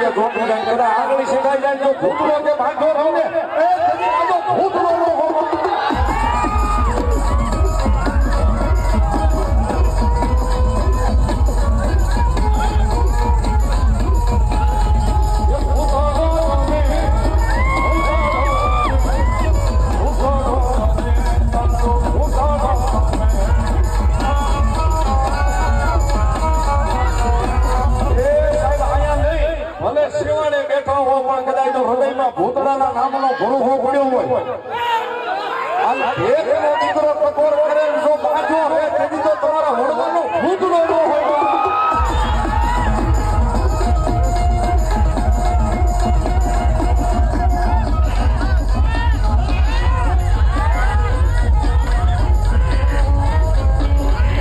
કે જોતું જાય કદાચ આગળ શેકાઈ જાય તો ભૂતળો કે ભાગો રહો ને એ ભૂતળો નો ભૂતળાના નામનો ભરોસો પડ્યો હોય